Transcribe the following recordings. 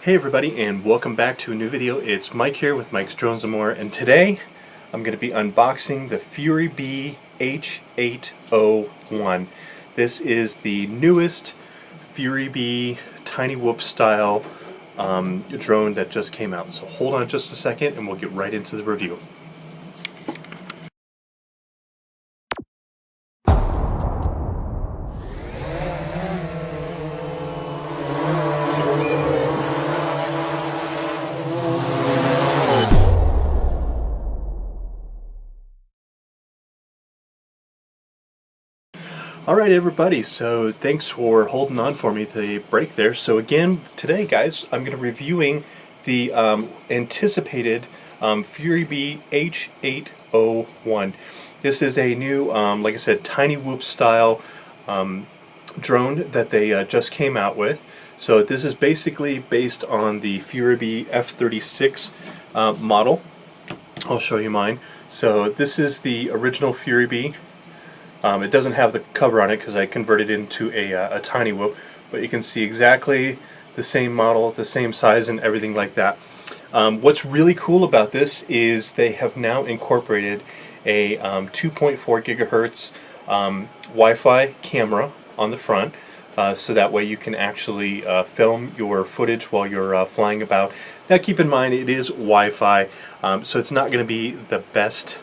Hey everybody, and welcome back to a new video. It's Mike here with Mike's Drones and More, and today I'm going to be unboxing the Furibee H801. This is the newest Furibee Tiny Whoop style drone that just came out. So hold on just a second and we'll get right into the review. Alright everybody, so thanks for holding on for me to the break there. So again, today guys, I'm going to be reviewing the anticipated Furibee H801. This is a new, like I said, Tiny Whoop style drone that they just came out with. So this is basically based on the Furibee F36 model. I'll show you mine. So this is the original Furibee. It doesn't have the cover on it because I converted it into a Tiny Whoop, but you can see exactly the same model, the same size and everything like that. What's really cool about this is they have now incorporated a 2.4 gigahertz Wi-Fi camera on the front, so that way you can actually film your footage while you're flying about. Now keep in mind it is Wi-Fi, so it's not going to be the best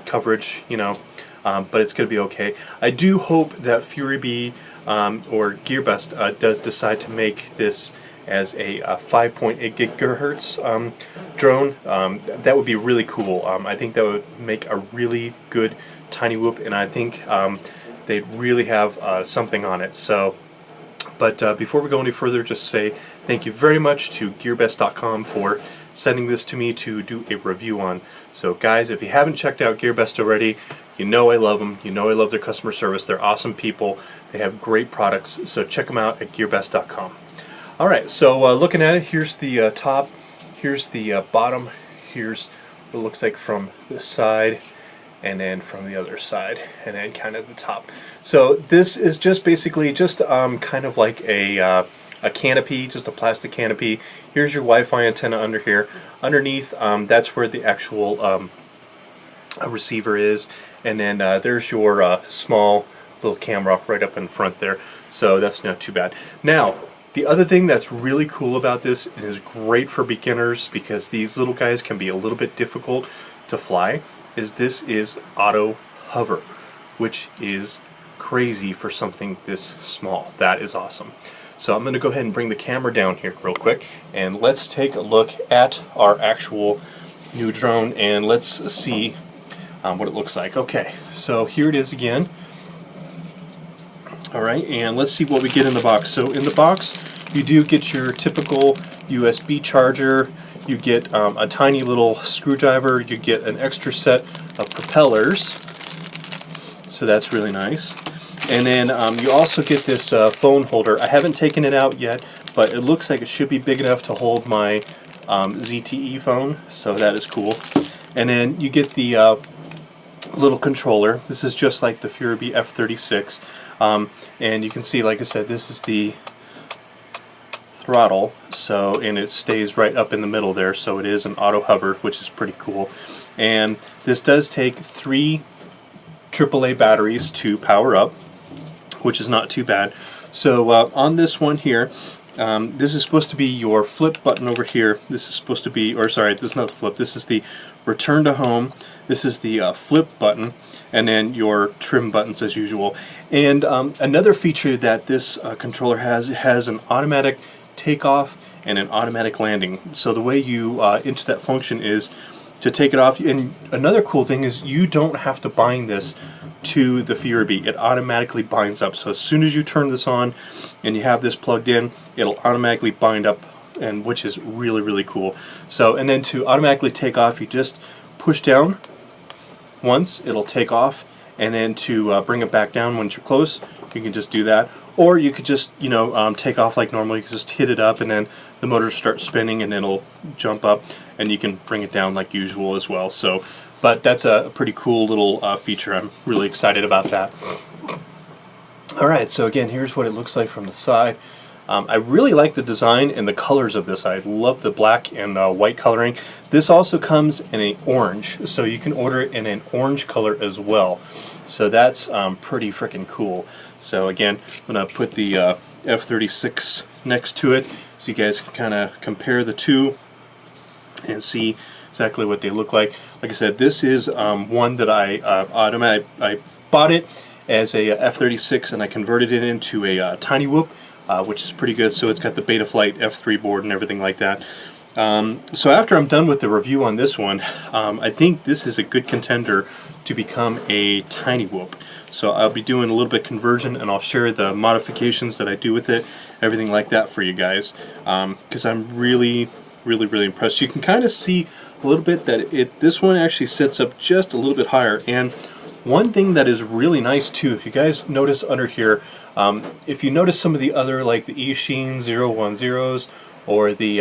coverage, you know, but it's going to be okay. I do hope that Furibee or GearBest does decide to make this as a 5.8 gigahertz drone. That would be really cool. I think that would make a really good Tiny Whoop, and I think they'd really have something on it. So, but before we go any further, just say thank you very much to GearBest.com for sending this to me to do a review on. So guys, if you haven't checked out GearBest already, you know I love them. You know I love their customer service. They're awesome people. They have great products. So check them out at GearBest.com. Alright, so looking at it, here's the top, here's the bottom, here's what it looks like from this side, and then from the other side, and then kind of the top. So this is just basically just kind of like a canopy, just a plastic canopy. Here's your Wi-Fi antenna under here. Underneath, that's where the actual receiver is, and then there's your small little camera right up in front there, so that's not too bad. Now the other thing that's really cool about this, and is great for beginners because these little guys can be a little bit difficult to fly, is this is auto hover, which is crazy for something this small. That is awesome. So I'm going to go ahead and bring the camera down here real quick, and let's take a look at our actual new drone, and let's see what it looks like. Okay, so here it is again. Alright, and let's see what we get in the box. So in the box you do get your typical USB charger, you get a tiny little screwdriver, you get an extra set of propellers, so that's really nice. And then you also get this phone holder. I haven't taken it out yet, but it looks like it should be big enough to hold my ZTE phone, so that is cool. And then you get the little controller. This is just like the Furibee F36, and you can see, like I said, this is the throttle, so, and it stays right up in the middle there, so it is an auto hover, which is pretty cool. And this does take 3 AAA batteries to power up, which is not too bad. So on this one here, this is supposed to be your flip button over here. This is supposed to be, or sorry, this is not the flip, this is the return to home. This is the flip button, and then your trim buttons as usual. And another feature that this controller has an automatic takeoff and an automatic landing. So the way you enter that function is to take it off. And another cool thing is you don't have to bind this to the Furibee. It automatically binds up. So as soon as you turn this on and you have this plugged in, it'll automatically bind up, and which is really, really cool. So, and then to automatically take off, you just push down once, it'll take off, and then to bring it back down once you're close, you can just do that. Or you could just, you know, take off like normal. You can just hit it up, and then the motor starts spinning, and it'll jump up, and you can bring it down like usual as well. So, but that's a pretty cool little feature. I'm really excited about that. Alright, so again, here's what it looks like from the side. I really like the design and the colors of this. I love the black and white coloring. This also comes in an orange, so you can order it in an orange color as well. So that's pretty freaking cool. So again, I'm going to put the F36 next to it so you guys can kind of compare the two and see exactly what they look like. Like I said, this is one that I bought it as a F36 and I converted it into a Tiny Whoop, which is pretty good. So it's got the Betaflight F3 board and everything like that. So after I'm done with the review on this one, I think this is a good contender to become a Tiny Whoop. So I'll be doing a little bit of conversion and I'll share the modifications that I do with it, everything like that for you guys, because I'm really impressed. You can kind of see a little bit that this one actually sits up just a little bit higher. And one thing that is really nice too, if you guys notice under here, if you notice some of the other, like the E010s or the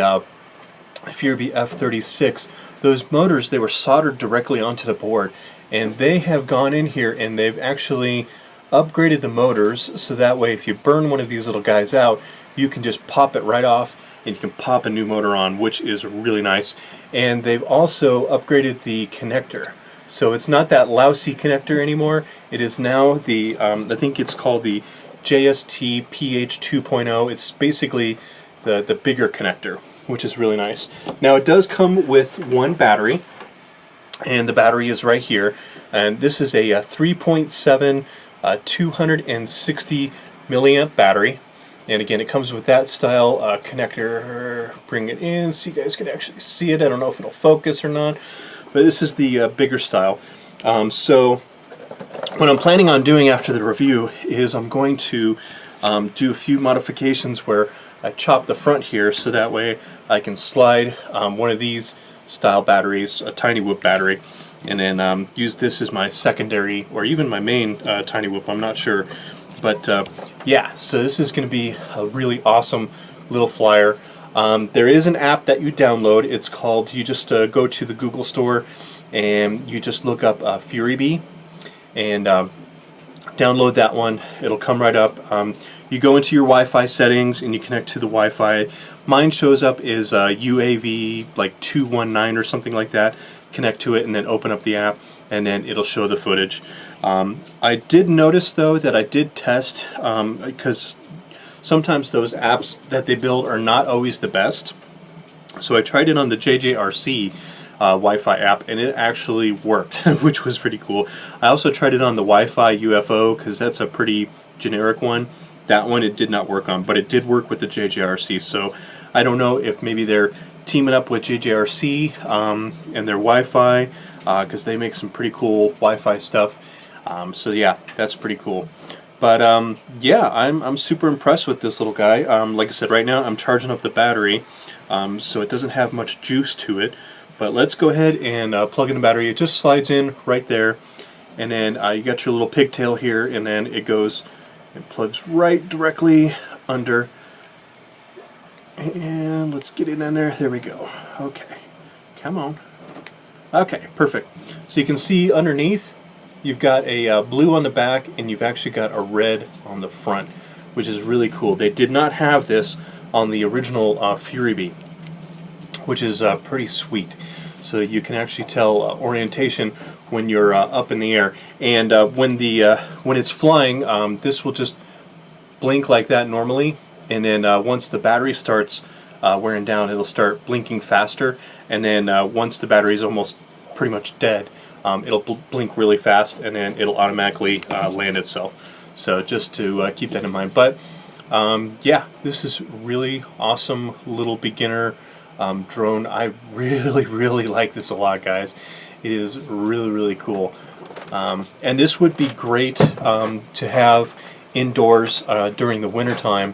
Furibee F36, those motors, they were soldered directly onto the board, and they have gone in here and they've actually upgraded the motors so that way if you burn one of these little guys out, you can just pop it right off and you can pop a new motor on, which is really nice. And they've also upgraded the connector. So it's not that lousy connector anymore. It is now the, I think it's called the JST PH801. It's basically the bigger connector, which is really nice. Now it does come with one battery, and the battery is right here. And this is a 3.7 260 milliamp battery. And again, it comes with that style connector. Bring it in so you guys can actually see it. I don't know if it'll focus or not, but this is the bigger style. So what I'm planning on doing after the review is I'm going to do a few modifications where I chop the front here so that way I can slide one of these style batteries, a Tiny Whoop battery, and then use this as my secondary or even my main Tiny Whoop, I'm not sure. But yeah, so this is going to be a really awesome little flyer. There is an app that you download. It's called, you just go to the Google store and you just look up Furibee and download that one. It'll come right up. You go into your Wi-Fi settings and you connect to the Wi-Fi. Mine shows up as UAV like 219 or something like that. Connect to it and then open up the app and then it'll show the footage. I did notice though that I did test, because sometimes those apps that they build are not always the best. So I tried it on the JJRC Wi-Fi app and it actually worked, which was pretty cool. I also tried it on the Wi-Fi UFO because that's a pretty generic one. That one it did not work on, but it did work with the JJRC. So I don't know if maybe they're teaming up with JJRC and their Wi-Fi, because they make some pretty cool Wi-Fi stuff. So yeah, that's pretty cool. But yeah, I'm super impressed with this little guy. Like I said, right now I'm charging up the battery, so it doesn't have much juice to it. But let's go ahead and plug in the battery. It just slides in right there, and then you got your little pigtail here, and then it goes and plugs right directly under. And let's get it in there. There we go. Okay, come on. Okay, perfect. So you can see underneath you've got a blue on the back and you've actually got a red on the front, which is really cool. They did not have this on the original Furibee, which is pretty sweet. So you can actually tell orientation when you're up in the air, and when it's flying, this will just blink like that normally, and then once the battery starts wearing down, it'll start blinking faster, and then once the battery is almost pretty much dead, it'll blink really fast, and then it'll automatically land itself. So just to keep that in mind. But yeah, this is really awesome little beginner drone. I really like this a lot, guys. It is really cool, and this would be great to have indoors during the winter time,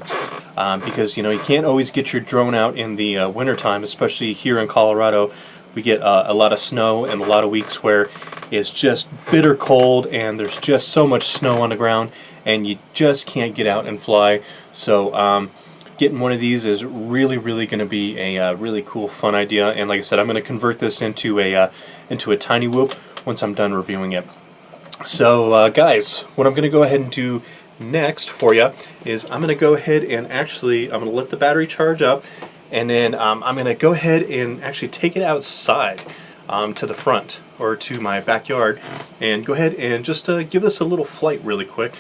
because you know you can't always get your drone out in the winter time, especially here in Colorado. We get a lot of snow and a lot of weeks where it's just bitter cold and there's just so much snow on the ground and you just can't get out and fly. So getting one of these is really going to be a really cool, fun idea. And like I said, I'm going to convert this into a Tiny Whoop once I'm done reviewing it. So guys, what I'm going to go ahead and do next for you is I'm going to go ahead and actually I'm going to let the battery charge up, and then I'm going to go ahead and actually take it outside to the front or to my backyard, and go ahead and just give this a little flight really quick,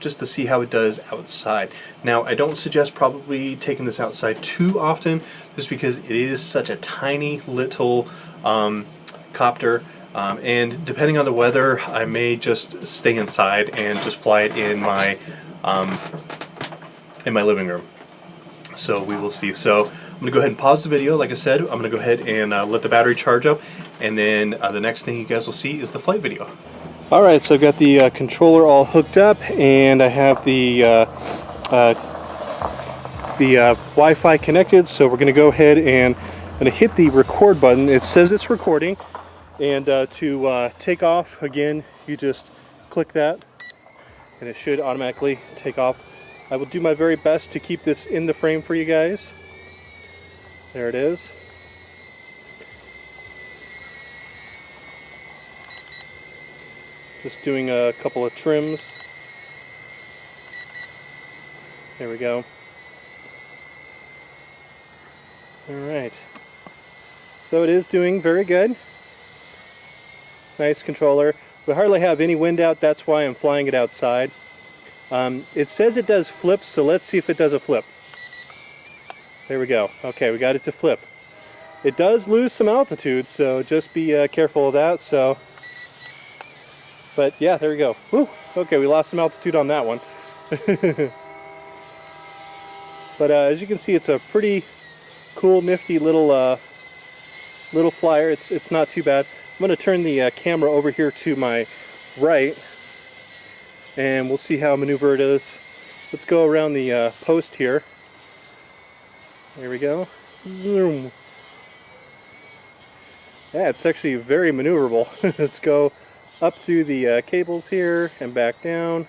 just to see how it does outside. Now, I don't suggest probably taking this outside too often, just because it is such a tiny little copter. And depending on the weather, I may just stay inside and just fly it in my living room. So we will see. So I'm going to go ahead and pause the video. Like I said, I'm going to go ahead and let the battery charge up, and then the next thing you guys will see is the flight video. Alright, so I've got the controller all hooked up, and I have the Wi-Fi connected. So we're going to go ahead and I'm going to hit the record button. It says it's recording, and to take off, again, you just click that and it should automatically take off. I will do my very best to keep this in the frame for you guys. There it is. Just doing a couple of trims. There we go. Alright. So it is doing very good. Nice controller. We hardly have any wind out, that's why I'm flying it outside. It says it does flips, so let's see if it does a flip. There we go. Okay, we got it to flip. It does lose some altitude, so just be careful of that. So, but yeah, there we go. Woo! Okay, we lost some altitude on that one. But as you can see, it's a pretty cool, nifty little flyer. It's not too bad. I'm going to turn the camera over here to my right, and we'll see how maneuver it is. Let's go around the post here. There we go. Zoom. Yeah, it's actually very maneuverable. Let's go up through the cables here and back down.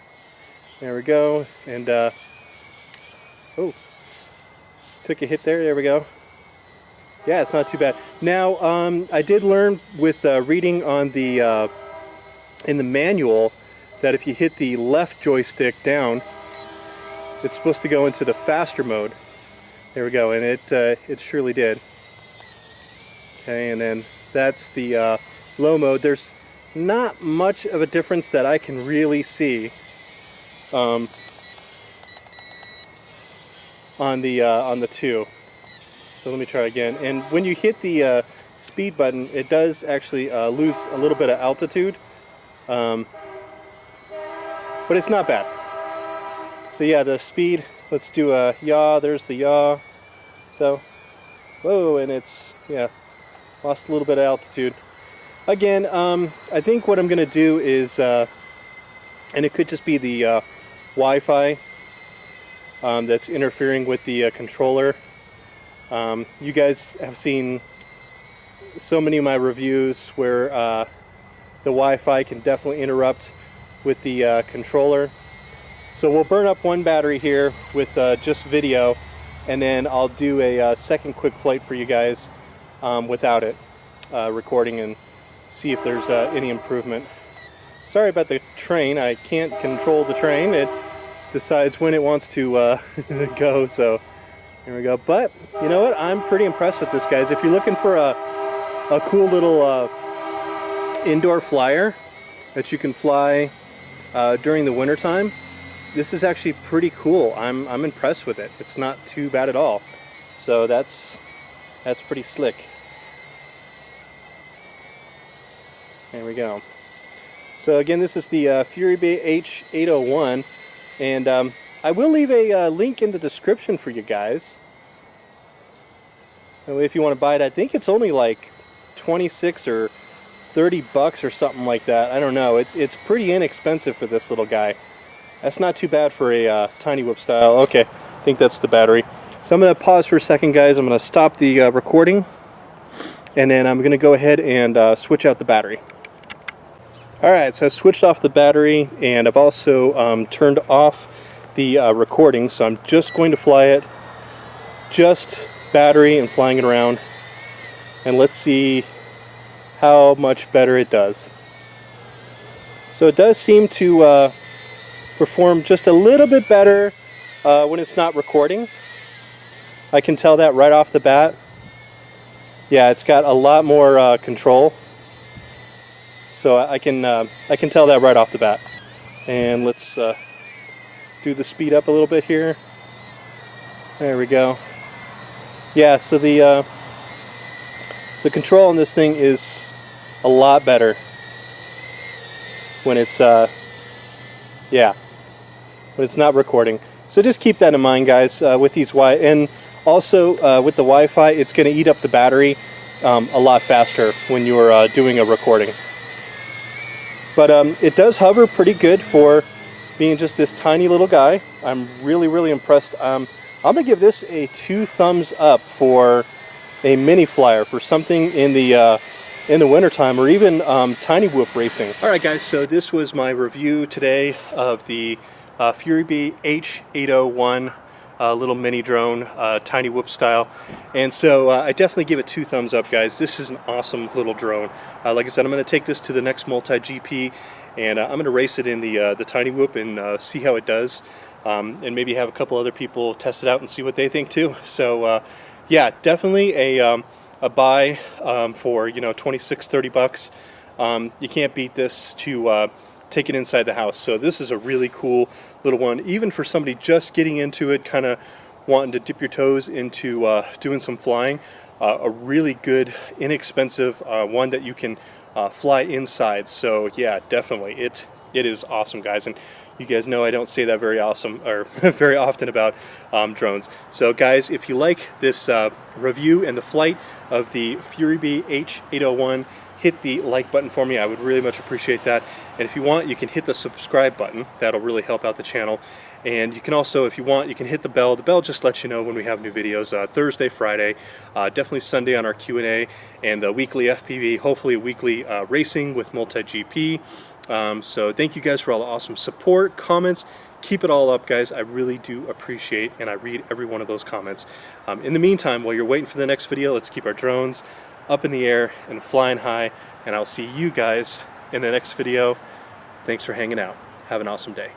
There we go. And oh, took a hit there. There we go. Yeah, it's not too bad. Now, I did learn with reading on the in the manual that if you hit the left joystick down, it's supposed to go into the faster mode. There we go, and it surely did. Okay, and then that's the low mode. There's not much of a difference that I can really see on the two. So let me try again. And when you hit the speed button, it does actually lose a little bit of altitude, but it's not bad. So yeah, the speed. Let's do a yaw. There's the yaw. So, whoa, and it's, yeah, lost a little bit of altitude. Again, I think what I'm going to do is, and it could just be the Wi-Fi that's interfering with the controller. You guys have seen so many of my reviews where the Wi-Fi can definitely interrupt with the controller. So we'll burn up one battery here with just video, and then I'll do a second quick flight for you guys without it recording, and see if there's any improvement. Sorry about the train. I can't control the train. It decides when it wants to go, so there we go. But you know what? I'm pretty impressed with this, guys. If you're looking for a cool little indoor flyer that you can fly during the wintertime, this is actually pretty cool. I'm impressed with it. It's not too bad at all. So that's pretty slick. There we go. So again, this is the Furibee H801, and I will leave a link in the description for you guys. If you want to buy it, I think it's only like 26 or 30 bucks or something like that. I don't know. It's pretty inexpensive for this little guy. That's not too bad for a tiny whip style. Okay, I think that's the battery. So I'm going to pause for a second, guys. I'm going to stop the recording, and then I'm going to go ahead and switch out the battery. Alright, so I switched off the battery, and I've also turned off the recording, so I'm just going to fly it, just battery and flying it around, and let's see how much better it does. So it does seem to perform just a little bit better when it's not recording. I can tell that right off the bat. Yeah, it's got a lot more control. So I can tell that right off the bat. And let's do the speed up a little bit here. There we go. Yeah, so the control on this thing is a lot better when it's when it's not recording. So just keep that in mind, guys, with these and also with the Wi-Fi, it's going to eat up the battery a lot faster when you're doing a recording. But it does hover pretty good for being just this tiny little guy. I'm really impressed. I'm gonna give this a 2 thumbs up for a mini flyer, for something in the wintertime, or even tiny whoop racing. Alright guys, so this was my review today of the Furibee H801 little mini drone, tiny whoop style. And so I definitely give it 2 thumbs up, guys. This is an awesome little drone. Like I said, I'm going to take this to the next multi-GP, and I'm going to race it in the tiny whoop and see how it does, and maybe have a couple other people test it out and see what they think too. So yeah, definitely a buy for, you know, 26-30 bucks. You can't beat this to take it inside the house. So this is a really cool little one, even for somebody just getting into it, kind of wanting to dip your toes into doing some flying. A really good, inexpensive one that you can fly inside. So yeah, definitely it is awesome, guys. And you guys know I don't say that very very often about drones. So guys, if you like this review and the flight of the Furibee H801, hit the like button for me. I would really much appreciate that. And if you want, you can hit the subscribe button. That'll really help out the channel. And you can also, if you want, you can hit the bell. The bell just lets you know when we have new videos, Thursday, Friday, definitely Sunday on our Q&A, and the weekly FPV, hopefully weekly racing with multi-GP. So thank you guys for all the awesome support, comments. Keep it all up, guys. I really do appreciate, and I read every one of those comments. In the meantime, while you're waiting for the next video, let's keep our drones up in the air and flying high, and I'll see you guys in the next video. Thanks for hanging out. Have an awesome day.